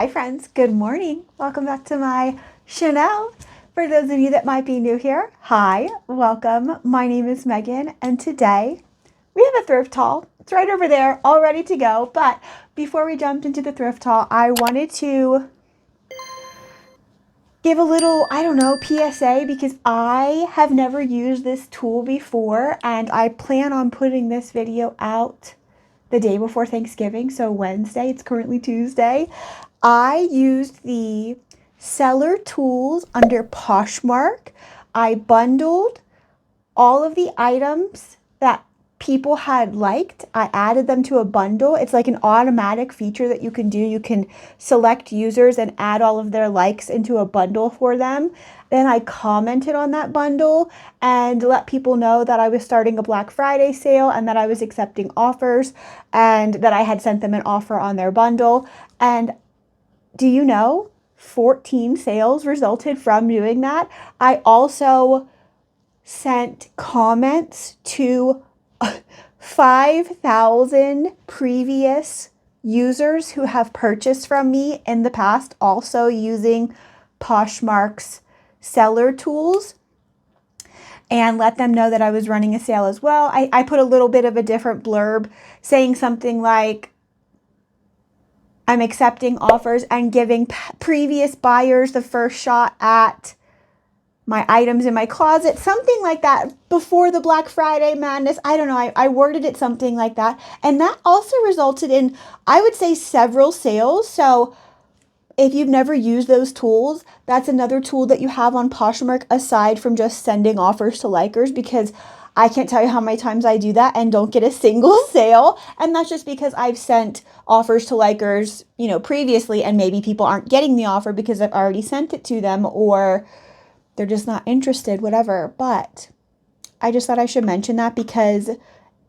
Hi friends, good morning. Welcome back to my channel. For those of you that might be new here, hi, welcome. My name is Megan and today we have a thrift haul. It's right over there, all ready to go. But before we jumped into the thrift haul, I wanted to give a little, PSA because I have never used this tool before and I plan on putting this video out the day before Thanksgiving, so Wednesday. It's currently Tuesday. I used the seller tools under Poshmark. I bundled all of the items that people had liked. I added them to a bundle. It's like an automatic feature that you can do. You can select users and add all of their likes into a bundle for them. Then I commented on that bundle and let people know that I was starting a Black Friday sale and that I was accepting offers and that I had sent them an offer on their bundle. And do you know, 14 sales resulted from doing that. I also sent comments to 5,000 previous users who have purchased from me in the past, also using Poshmark's seller tools, and let them know that I was running a sale as well. I put a little bit of a different blurb saying something like, I'm accepting offers and giving previous buyers the first shot at my items in my closet, something like that, before the Black Friday madness. I don't know. I worded it something like that. And that also resulted in, I would say, several sales. So if you've never used those tools, that's another tool that you have on Poshmark aside from just sending offers to likers, because I can't tell you how many times I do that and don't get a single sale. And that's just because I've sent offers to likers, previously, and maybe people aren't getting the offer because I've already sent it to them, or they're just not interested, whatever. But I just thought I should mention that because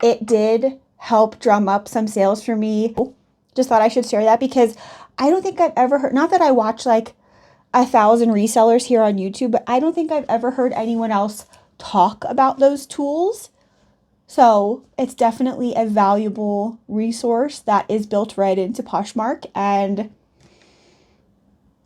it did help drum up some sales for me. Just thought I should share that because I don't think I've ever heard, not that I watch like 1,000 resellers here on YouTube, but I don't think I've ever heard anyone else talk about those tools. So it's definitely a valuable resource that is built right into Poshmark, and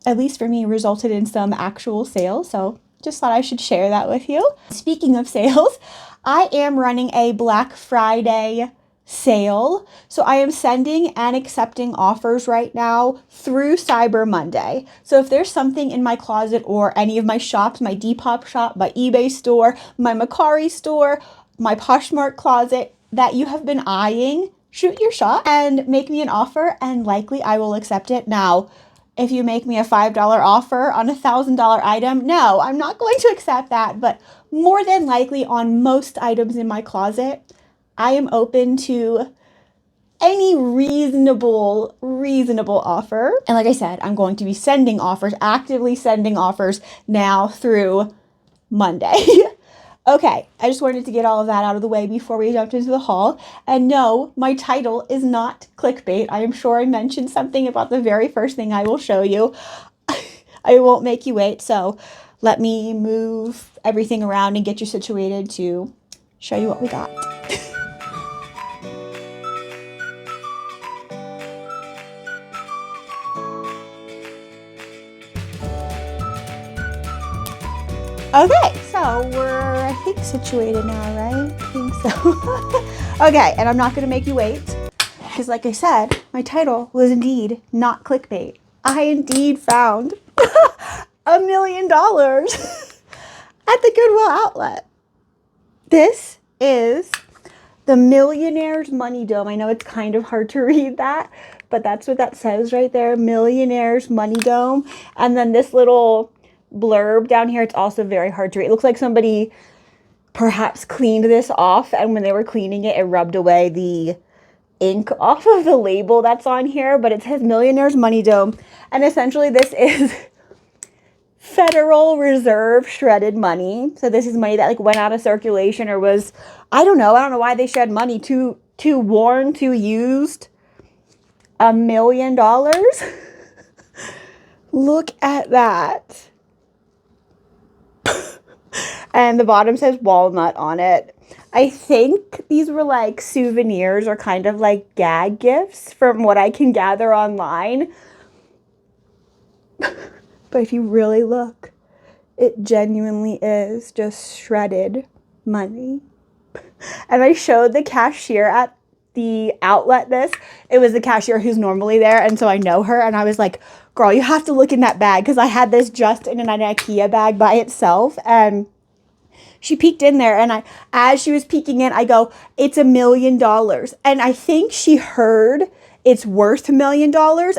at least for me, resulted in some actual sales. So just thought I should share that with you. Speaking of sales, I am running a Black Friday sale. So I am sending and accepting offers right now through Cyber Monday. So if there's something in my closet or any of my shops, my Depop shop, my eBay store, my Macari store, my Poshmark closet, that you have been eyeing, shoot your shot and make me an offer, and likely I will accept it. Now, if you make me a $5 offer on a $1,000 item, no, I'm not going to accept that. But more than likely on most items in my closet, I am open to any reasonable offer. And like I said, I'm going to be sending offers, actively sending offers now through Monday. Okay, I just wanted to get all of that out of the way before we jumped into the haul. And no, my title is not clickbait. I am sure I mentioned something about the very first thing I will show you. I won't make you wait, so let me move everything around and get you situated to show you what we got. Okay, so we're, I think, situated now, right? I think so. Okay, and I'm not going to make you wait because, like I said, my title was indeed not clickbait. I indeed found $1 million at the Goodwill outlet. This is the Millionaire's Money Dome. I know it's kind of hard to read that, but that's what that says right there, Millionaire's Money Dome. And then this little blurb down here, it's also very hard to read. It looks like somebody perhaps cleaned this off, and when they were cleaning it, it rubbed away the ink off of the label that's on here, but it says Millionaire's Money Dome. And essentially this is Federal Reserve shredded money. So this is money that like went out of circulation or was, I don't know why they shed money, too worn, too used. $1 million. Look at that. And the bottom says walnut on it. I think these were like souvenirs or kind of like gag gifts from what I can gather online. But if you really look, it genuinely is just shredded money. And I showed the cashier at the outlet this. It was the cashier who's normally there, and so I know her, and I was like, girl, you have to look in that bag, because I had this just in an IKEA bag by itself, and she peeked in there, and as she was peeking in, I go, it's $1 million. And I think she heard it's worth $1 million,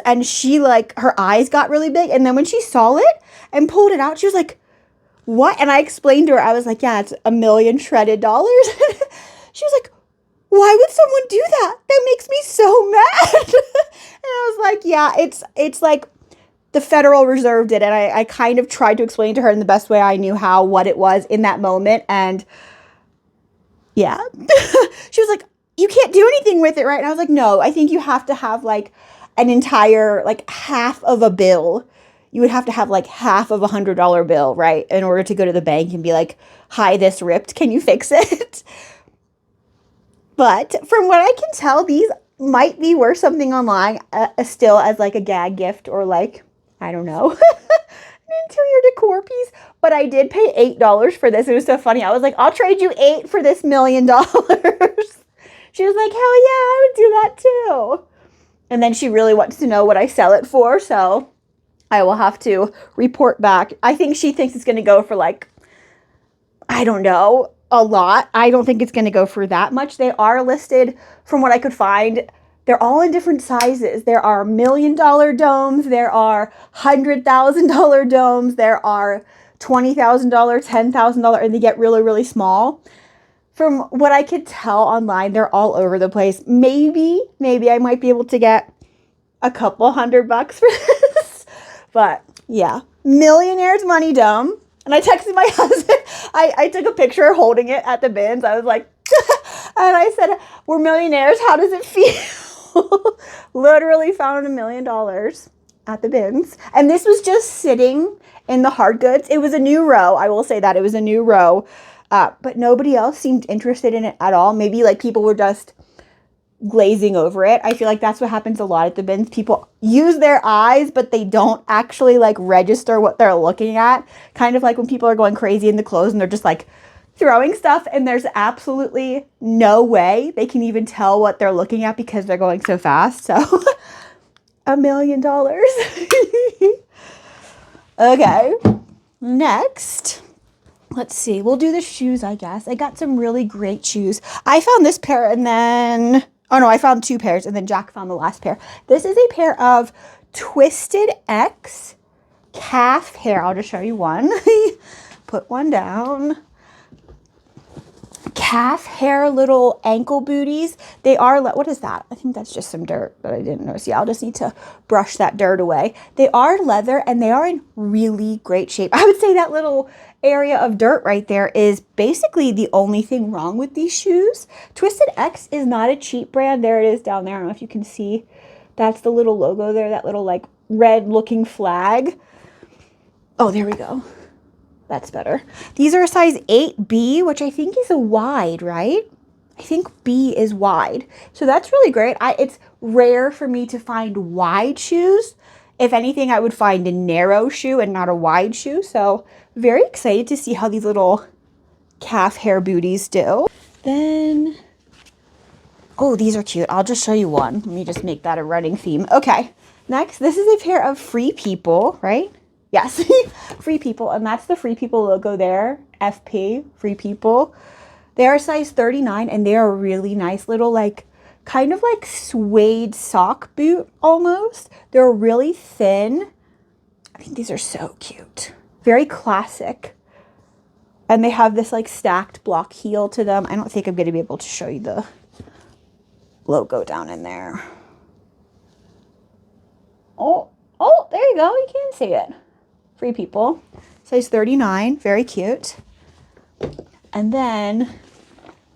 and she, like, her eyes got really big, and then when she saw it and pulled it out, she was like, what? And I explained to her, I was like, yeah, it's $1 million shredded dollars. She was like, why would someone do that? That makes me so mad. And I was like, yeah, it's like the Federal Reserve did it. I kind of tried to explain to her in the best way I knew how what it was in that moment. And yeah, she was like, you can't do anything with it, right? And I was like, no, I think you have to have like an entire, like half of a bill. You would have to have like half of $100 bill, right? In order to go to the bank and be like, hi, this ripped. Can you fix it? But from what I can tell, these might be worth something online still as like a gag gift or like, I don't know, an interior decor piece. But I did pay $8 for this. It was so funny. I was like, I'll trade you $8 for this $1 million. She was like, hell yeah, I would do that too. And then she really wants to know what I sell it for. So I will have to report back. I think she thinks it's going to go for like, I don't know, a lot. I don't think it's going to go for that much. They are listed, from what I could find, they're all in different sizes. There are $1 million domes. There are $100,000 domes. There are $20,000, $10,000, and they get really, really small. From what I could tell online, they're all over the place. Maybe I might be able to get a couple $100 for this. But yeah, Millionaire's Money Dome. And I texted my husband. I took a picture holding it at the bins. I was like, and I said, we're millionaires. How does it feel? Literally found $1 million at the bins. And this was just sitting in the hard goods. It was a new row. I will say that. It was a new row. But nobody else seemed interested in it at all. Maybe like people were just glazing over it. I feel like that's what happens a lot at the bins. People use their eyes, but they don't actually like register what they're looking at. Kind of like when people are going crazy in the clothes and they're just like throwing stuff, and there's absolutely no way they can even tell what they're looking at because they're going so fast. So $1 million. Okay, next. Let's see. We'll do the shoes, I guess. I got some really great shoes. I found this pair and then, oh no, I found 2 pairs and then Jack found the last pair. This is a pair of Twisted X calf hair. I'll just show you one. Put one down. Calf hair little ankle booties. They are, what is that? I think that's just some dirt that I didn't notice. Yeah, I'll just need to brush that dirt away. They are leather and they are in really great shape. I would say that little area of dirt right there is basically the only thing wrong with these shoes. Twisted X is not a cheap brand. There it is down there. I don't know if you can see. That's the little logo there, that little like red looking flag. Oh, there we go. That's better. These are a size 8B, which I think is a wide, right? I think B is wide. So that's really great. It's rare for me to find wide shoes. If anything, I would find a narrow shoe and not a wide shoe. So very excited to see how these little calf hair booties do. Then, oh, these are cute. I'll just show you one. Let me just make that a running theme. Okay, next, this is a pair of Free People, right? Yes, Free People, and that's the Free People logo there, FP, Free People. They are size 39, and they are a really nice little, like, kind of like suede sock boot almost. They're really thin. I think these are so cute. Very classic. And they have this, like, stacked block heel to them. I don't think I'm going to be able to show you the logo down in there. Oh, there you go. You can see it. Free People, size 39, very cute. And then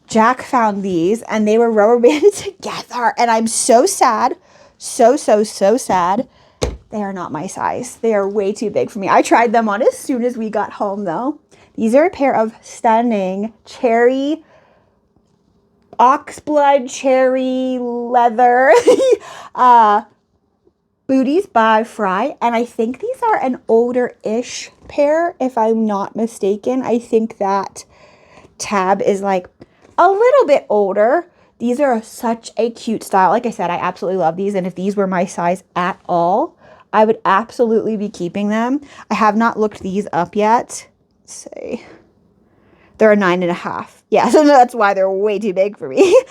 Jack found these and they were rubber banded together. And I'm so sad, so sad. They are not my size. They are way too big for me. I tried them on as soon as we got home though. These are a pair of stunning cherry, oxblood cherry leather booties by Fry, and I think these are an older-ish pair, if I'm not mistaken. I think that tab is like a little bit older. These are such a cute style. Like I said, I absolutely love these, and if these were my size at all, I would absolutely be keeping them. I have not looked these up yet. Let's see. They're a 9.5. Yeah, so that's why they're way too big for me.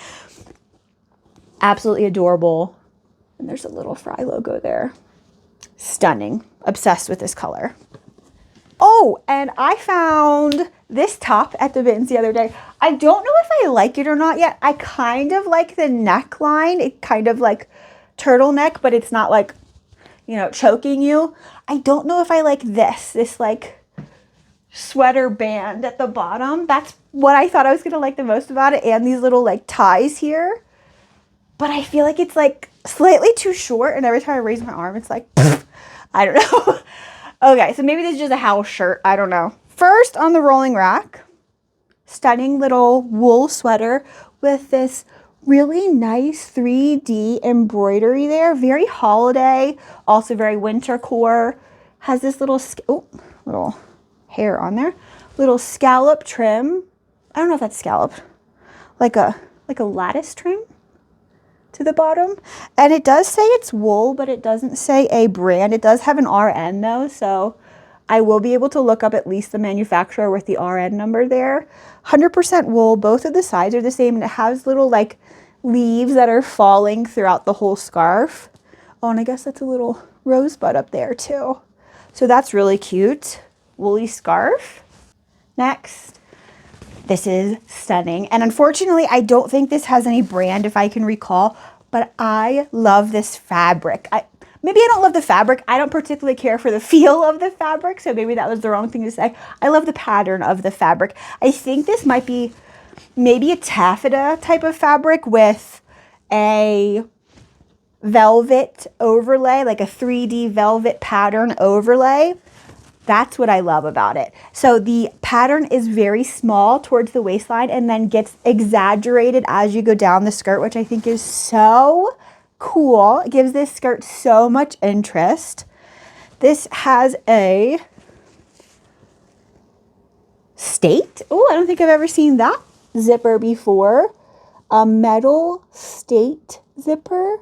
Absolutely adorable. And there's a little Fry logo there. Stunning. Obsessed with this color. Oh, and I found this top at the bins the other day. I don't know if I like it or not yet. I kind of like the neckline. It kind of like turtleneck, but it's not like, you know, choking you. I don't know if I like this like sweater band at the bottom. That's what I thought I was going to like the most about it. And these little like ties here. But I feel like it's like slightly too short. And every time I raise my arm, it's like, I don't know. Okay, so maybe this is just a house shirt. I don't know. First on the rolling rack, stunning little wool sweater with this really nice 3D embroidery there. Very holiday, also very winter core. Has this little, little hair on there. Little scallop trim. I don't know if that's scalloped. Like a lattice trim to the bottom. And it does say it's wool, but it doesn't say a brand. It does have an RN though, so I will be able to look up at least the manufacturer with the RN number there. 100% wool. Both of the sides are the same, and it has little like leaves that are falling throughout the whole scarf. Oh, and I guess that's a little rosebud up there too. So that's really cute. Woolly scarf. Next, this is stunning. And unfortunately, I don't think this has any brand if I can recall, but I love this fabric. Maybe I don't love the fabric. I don't particularly care for the feel of the fabric, so maybe that was the wrong thing to say. I love the pattern of the fabric. I think this might be maybe a taffeta type of fabric with a velvet overlay, like a 3D velvet pattern overlay. That's what I love about it. So the pattern is very small towards the waistline and then gets exaggerated as you go down the skirt, which I think is so cool. It gives this skirt so much interest. This has a state. Oh, I don't think I've ever seen that zipper before. A metal state zipper.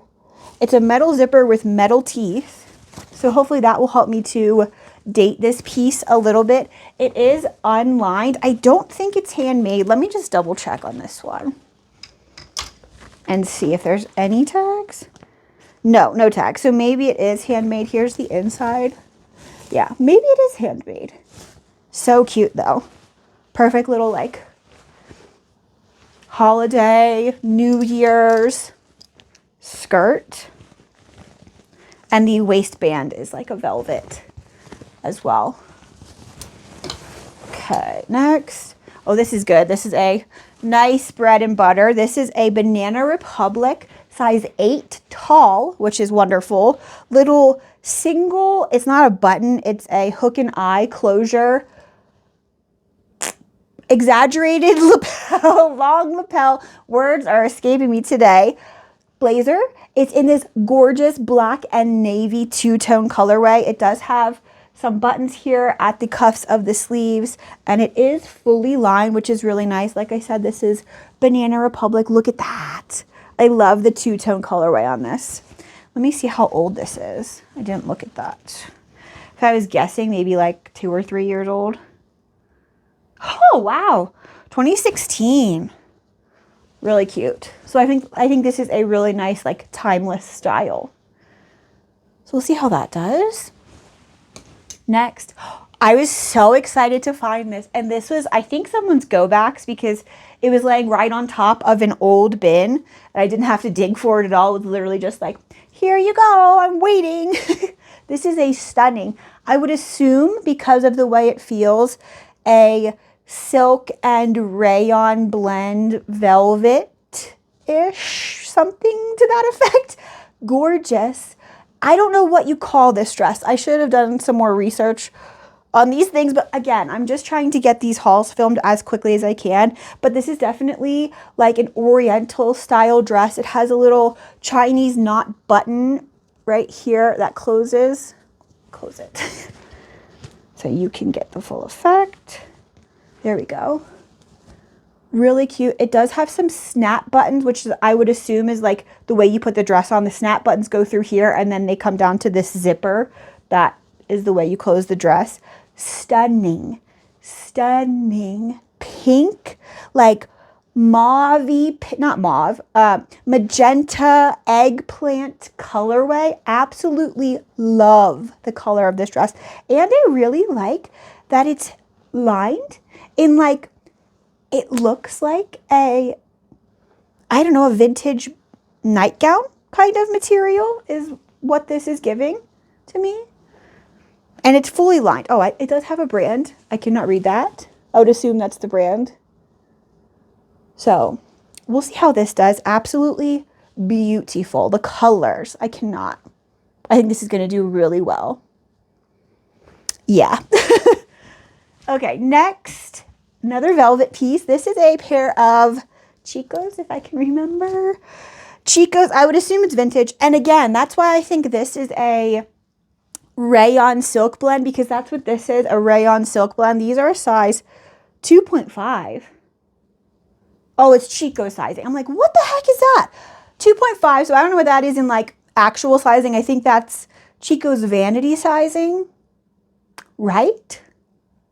It's a metal zipper with metal teeth. So hopefully that will help me to date this piece a little bit. It is unlined. I don't think it's handmade. Let me just double check on this one and see if there's any tags. No, no tags. So maybe it is handmade. Here's the inside. Yeah, maybe it is handmade. So cute though. Perfect little like holiday, New Year's skirt. And the waistband is like a velvet as well. Okay, next. Oh, this is good. This is a nice bread and butter. This is a Banana Republic size 8 tall, which is wonderful. Little single, it's not a button, it's a hook and eye closure. Exaggerated lapel, long lapel. Words are escaping me today. Blazer. It's in this gorgeous black and navy two-tone colorway. It does have some buttons here at the cuffs of the sleeves, and it is fully lined, which is really nice. Like I said, this is Banana Republic. Look at that. I love the two-tone colorway on this. Let me see how old this is. I didn't look at that. If I was guessing, maybe like 2 or 3 years old. Oh, wow. 2016. Really cute. So I think this is a really nice, like, timeless style. So we'll see how that does. Next, I was so excited to find this. And this was, I think, someone's go backs because it was laying right on top of an old bin. And I didn't have to dig for it at all. It was literally just like, here you go, I'm waiting. This is a stunning, I would assume because of the way it feels, a silk and rayon blend velvet-ish, something to that effect. Gorgeous. I don't know what you call this dress. I should have done some more research on these things, but again, I'm just trying to get these hauls filmed as quickly as I can. But this is definitely like an oriental style dress. It has a little Chinese knot button right here that closes. Close it. So you can get the full effect. There we go. Really cute. It does have some snap buttons, which I would assume is like the way you put the dress on. The snap buttons go through here and then they come down to this zipper. That is the way you close the dress. Stunning, stunning pink, like mauve-y, not mauve, magenta eggplant colorway. Absolutely love the color of this dress. And I really like that it's lined in like, it looks like a, I don't know, a vintage nightgown kind of material is what this is giving to me. And it's fully lined. Oh, it does have a brand. I cannot read that. I would assume that's the brand. So we'll see how this does. Absolutely beautiful. The colors, I cannot. I think this is going to do really well. Yeah. Okay, next. Another velvet piece. This is a pair of Chico's, if I can remember. Chico's, I would assume it's vintage. And again, that's why I think this is a rayon silk blend, because that's what this is, a rayon silk blend. These are a size 2.5. Oh, it's Chico sizing. I'm like, what the heck is that? 2.5, so I don't know what that is in like actual sizing. I think that's Chico's vanity sizing, right?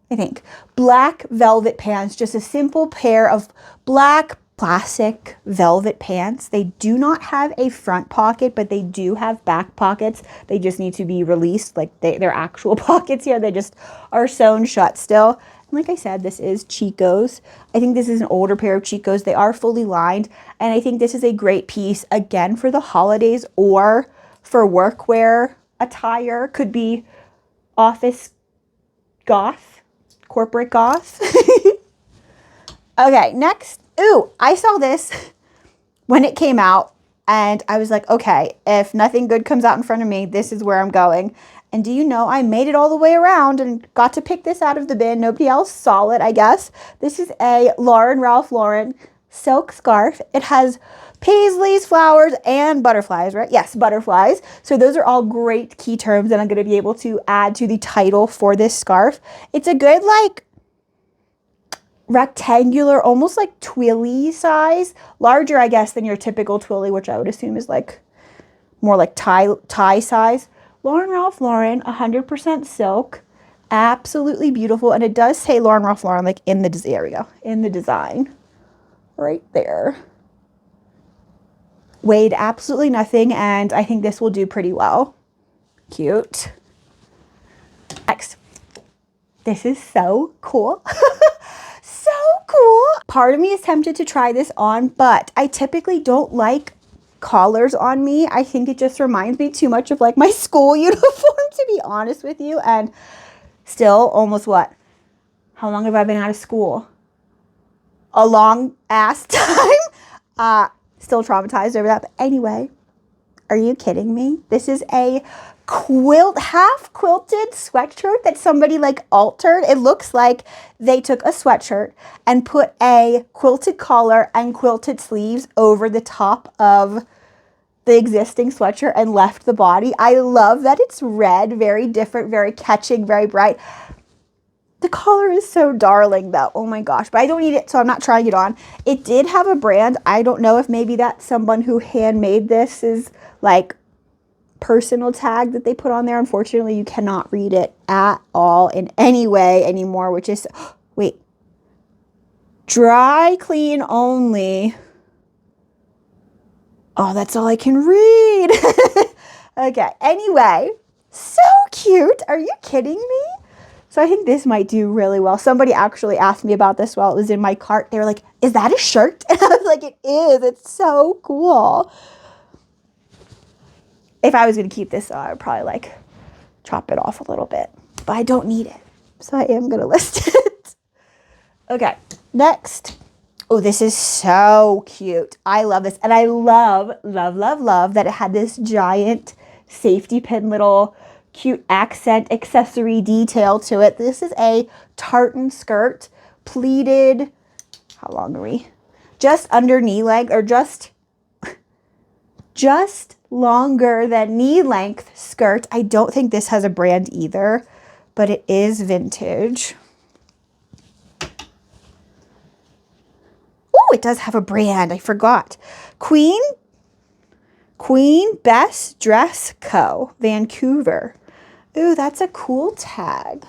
I think. Black velvet pants, just a simple pair of black plastic velvet pants. They do not have a front pocket, but they do have back pockets. They just need to be released, like they're actual pockets here. They just are sewn shut still. And like I said, this is Chico's. I think this is an older pair of Chico's. They are fully lined, and I think this is a great piece, again, for the holidays or for workwear attire. Could be office goth. Corporate goth. Okay, next. Ooh, I saw this when it came out and I was like, okay, if nothing good comes out in front of me, this is where I'm going. And do you know, I made it all the way around and got to pick this out of the bin. Nobody else saw it, I guess. This is a Ralph Lauren silk scarf. It has paisleys, flowers, and butterflies, right? Yes, butterflies. So those are all great key terms that I'm going to be able to add to the title for this scarf. It's a good, like, rectangular, almost like twilly size. Larger, I guess, than your typical twilly, which I would assume is like more like tie size. Ralph Lauren, 100% silk. Absolutely beautiful. And it does say Ralph Lauren, like in the, there we go, in the design. Right there. Weighed absolutely nothing, and I think this will do pretty well. Cute. Next. This is so cool. So cool. Part of me is tempted to try this on, but I typically don't like collars on me. I think it just reminds me too much of like my school uniform, to be honest with you. And still almost what? How long have I been out of school? A long ass time. Still traumatized over that. But anyway, are you kidding me? This is a half quilted sweatshirt that somebody like altered. It looks like they took a sweatshirt and put a quilted collar and quilted sleeves over the top of the existing sweatshirt and left the body. I love that it's red, very different, very catching, very bright. The collar is so darling though. Oh my gosh, but I don't need it, so I'm not trying it on. It did have a brand. I don't know if maybe that's someone who handmade this is like personal tag that they put on there. Unfortunately, you cannot read it at all in any way anymore, which is, wait, dry clean only. Oh, that's all I can read. Okay, anyway, so cute. Are you kidding me? So I think this might do really well. Somebody actually asked me about this while it was in my cart. They were like, is that a shirt? And I was like, it is. It's so cool. If I was going to keep this, I would probably like chop it off a little bit. But I don't need it. So I am going to list it. Okay, next. Oh, this is so cute. I love this. And I love, love, love, love that it had this giant safety pin little cute accent accessory detail to it. This is a tartan skirt, pleated, how long are we? Just under knee length, or just longer than knee length skirt. I don't think this has a brand either, but it is vintage. Oh, it does have a brand. I forgot. Queen Bess Dress Co. Vancouver. Ooh, that's a cool tag.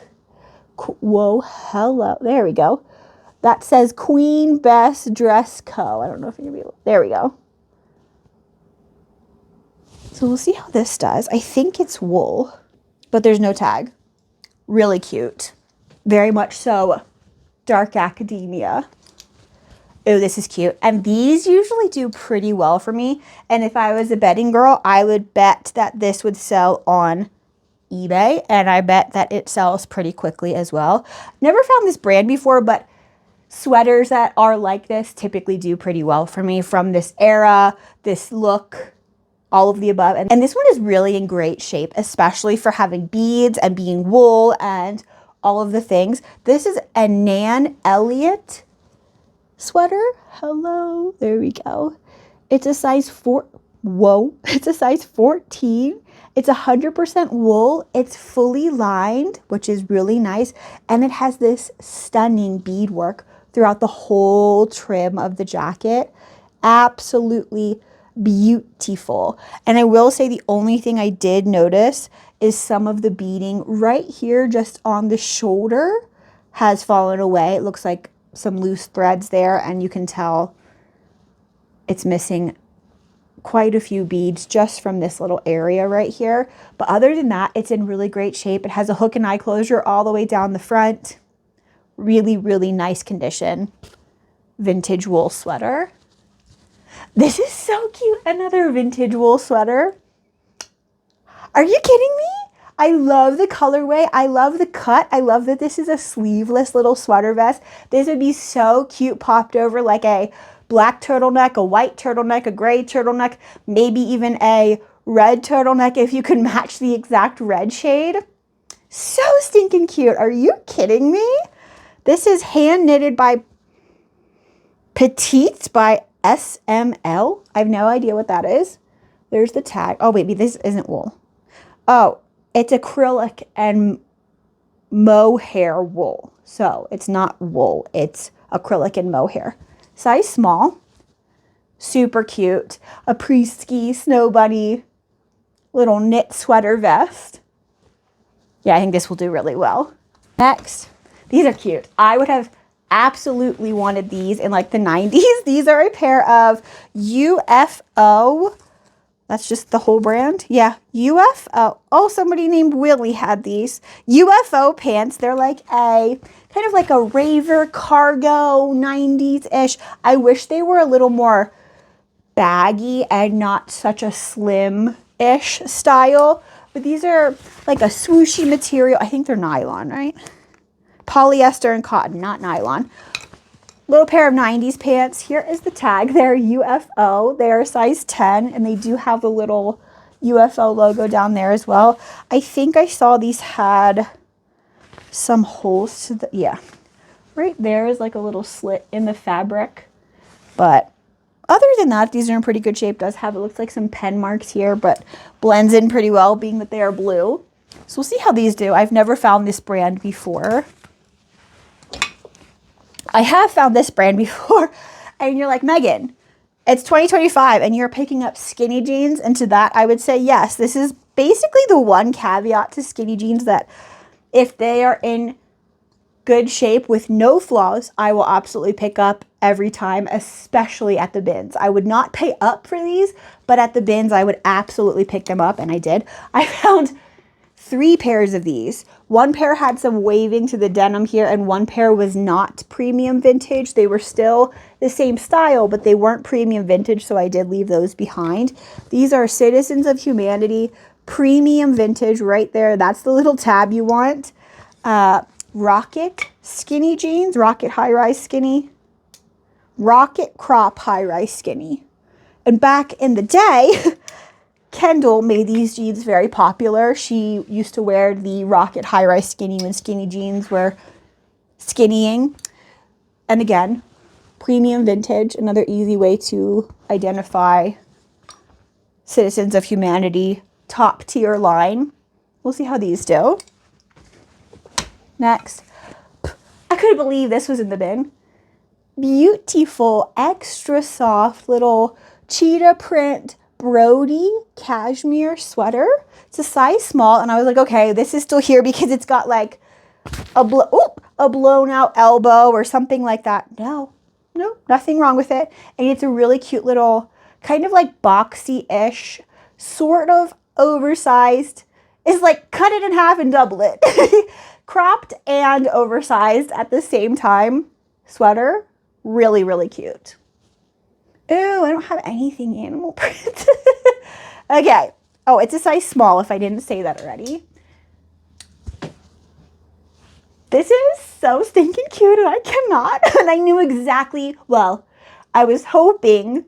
Whoa, hello. There we go. That says Queen Bess Dress Co. I don't know if you're going to be... There we go. So we'll see how this does. I think it's wool, but there's no tag. Really cute. Very much so dark academia. Oh, this is cute. And these usually do pretty well for me. And if I was a betting girl, I would bet that this would sell on eBay. And I bet that it sells pretty quickly as well. Never found this brand before, but sweaters that are like this typically do pretty well for me from this era, this look, all of the above. And this one is really in great shape, especially for having beads and being wool and all of the things. This is a Nan Elliott sweater. Hello. There we go. It's a size 4. Whoa. It's a size 14. It's 100% wool. It's fully lined, which is really nice. And it has this stunning beadwork throughout the whole trim of the jacket. Absolutely beautiful. And I will say the only thing I did notice is some of the beading right here just on the shoulder has fallen away. It looks like some loose threads there, and you can tell it's missing quite a few beads just from this little area right here. But other than that, it's in really great shape. It has a hook and eye closure all the way down the front. Really, really nice condition. Vintage wool sweater. This is so cute. Another vintage wool sweater. Are you kidding me? I love the colorway. I love the cut. I love that this is a sleeveless little sweater vest. This would be so cute popped over like a black turtleneck, a white turtleneck, a gray turtleneck, maybe even a red turtleneck if you could match the exact red shade. So stinking cute. Are you kidding me? This is hand knitted by Petite by SML. I have no idea what that is. There's the tag. Oh, wait, this isn't wool. Oh, it's acrylic and mohair wool. So it's not wool. It's acrylic and mohair. Size small. Super cute. A pre-ski snow bunny little knit sweater vest. Yeah, I think this will do really well. Next, these are cute. I would have absolutely wanted these in like the 90s. These are a pair of UFO. That's just the whole brand. Yeah, UFO. Oh, somebody named Willie had these. UFO pants. They're like a kind of like a raver cargo 90s-ish. I wish they were a little more baggy and not such a slim-ish style. But these are like a swooshy material. I think they're nylon, right? Polyester and cotton, not nylon. Little pair of 90s pants. Here is the tag. They're UFO. They're size 10, and they do have the little UFO logo down there as well. I think I saw these had some holes to the, yeah. Right there is like a little slit in the fabric. But other than that, these are in pretty good shape. Does have, it looks like some pen marks here, but blends in pretty well being that they are blue. So we'll see how these do. I've never found this brand before. I have found this brand before, and you're like, Megan, it's 2025 and you're picking up skinny jeans. And to that, I would say, yes, this is basically the one caveat to skinny jeans that if they are in good shape with no flaws, I will absolutely pick up every time, especially at the bins. I would not pay up for these, but at the bins, I would absolutely pick them up, and I did. I found 3 pairs of these. One pair had some waving to the denim here, and one pair was not premium vintage. They were still the same style, but they weren't premium vintage, so I did leave those behind. These are Citizens of Humanity premium vintage right there. That's the little tab you want. Rocket skinny jeans, Rocket high-rise skinny, Rocket crop high-rise skinny. And back in the day, Kendall made these jeans very popular. She used to wear the Rocket high-rise skinny when skinny jeans were skinnying. And again, premium vintage, another easy way to identify Citizens of Humanity top tier line. We'll see how these do. Next, I couldn't believe this was in the bin. Beautiful, extra soft little cheetah print Brody cashmere sweater. It's a size small, and I was like, okay, this is still here because it's got like a blown out elbow or something like that. No, nothing wrong with it. And it's a really cute little kind of like boxy-ish, sort of oversized. It's like cut it in half and double it. Cropped and oversized at the same time. Sweater, really, really cute. Ooh, I don't have anything animal print. Okay. Oh, it's a size small if I didn't say that already. This is so stinking cute and I cannot. And I knew exactly, well, I was hoping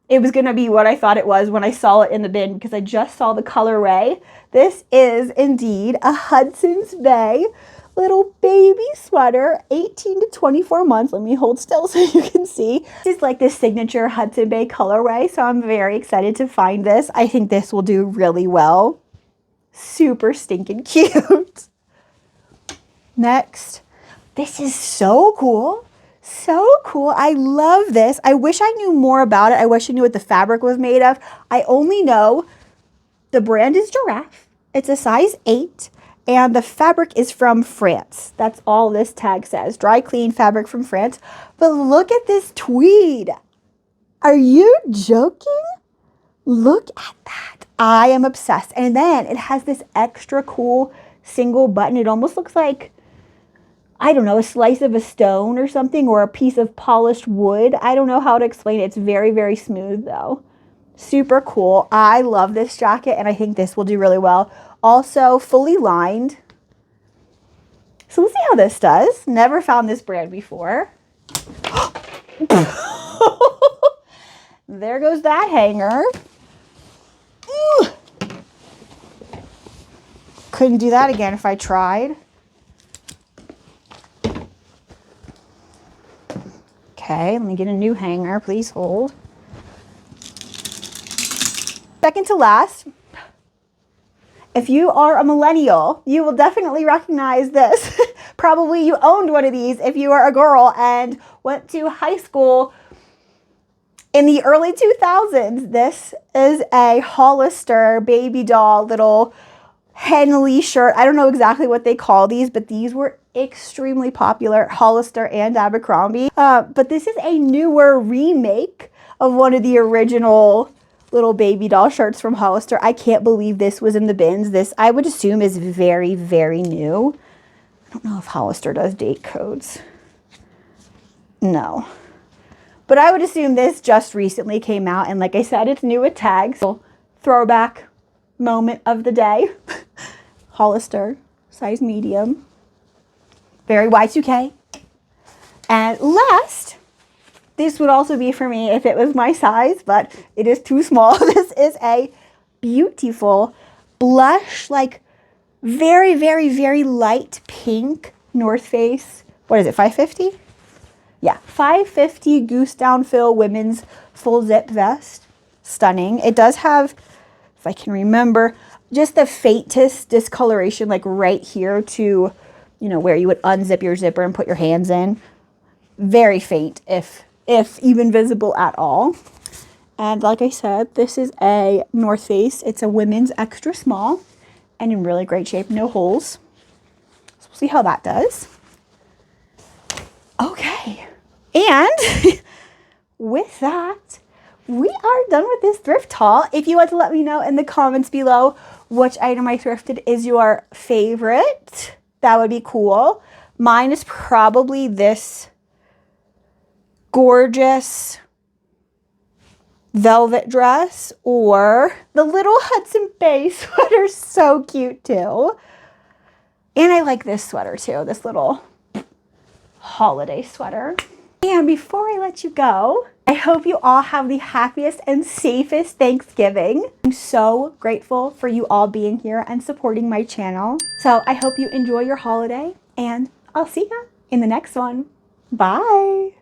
it was going to be what I thought it was when I saw it in the bin because I just saw the colorway. This is indeed a Hudson's Bay little baby sweater, 18 to 24 months. Let me hold still so you can see. This is like this signature Hudson Bay colorway, so I'm very excited to find this. I think this will do really well. Super stinking cute. Next, this is so cool. So cool. I love this. I wish I knew more about it. I wish I knew what the fabric was made of. I only know the brand is Giraffe. It's a size 8. And the fabric is from France. That's all this tag says. Dry clean fabric from France. But look at this tweed. Are you joking? Look at that. I am obsessed. And then it has this extra cool single button. It almost looks like, I don't know, a slice of a stone or something, or a piece of polished wood. I don't know how to explain it. It's very, very smooth though. Super cool. I love this jacket and I think this will do really well. Also fully lined. So we'll see how this does. Never found this brand before. There goes that hanger. Ooh. Couldn't do that again if I tried. Okay, let me get a new hanger. Please hold. Second to last. If you are a millennial, you will definitely recognize this. Probably you owned one of these if you are a girl and went to high school in the early 2000s. This is a Hollister baby doll little Henley shirt. I don't know exactly what they call these, but these were extremely popular at Hollister and Abercrombie. But this is a newer remake of one of the original little baby doll shirts from Hollister. I can't believe this was in the bins. This, I would assume, is very, very new. I don't know if Hollister does date codes. No. But I would assume this just recently came out. And like I said, it's new with tags. So, throwback moment of the day. Hollister, size medium. Very Y2K. And last, this would also be for me if it was my size, but it is too small. This is a beautiful blush, like very, very, very light pink North Face. What is it, 550? Yeah, 550 goose down fill women's full zip vest. Stunning. It does have, if I can remember, just the faintest discoloration, like right here to, you know, where you would unzip your zipper and put your hands in. Very faint, if even visible at all. And like I said, this is a North Face. It's a women's extra small and in really great shape, no holes. So we'll see how that does. Okay. And with that, we are done with this thrift haul. If you want to let me know in the comments below which item I thrifted is your favorite, that would be cool. Mine is probably this gorgeous velvet dress, or the little Hudson Bay sweater. So cute too. And I like this sweater too, this little holiday sweater. And before I let you go, I hope you all have the happiest and safest Thanksgiving. I'm so grateful for you all being here and supporting my channel. So I hope you enjoy your holiday, and I'll see you in the next one. Bye.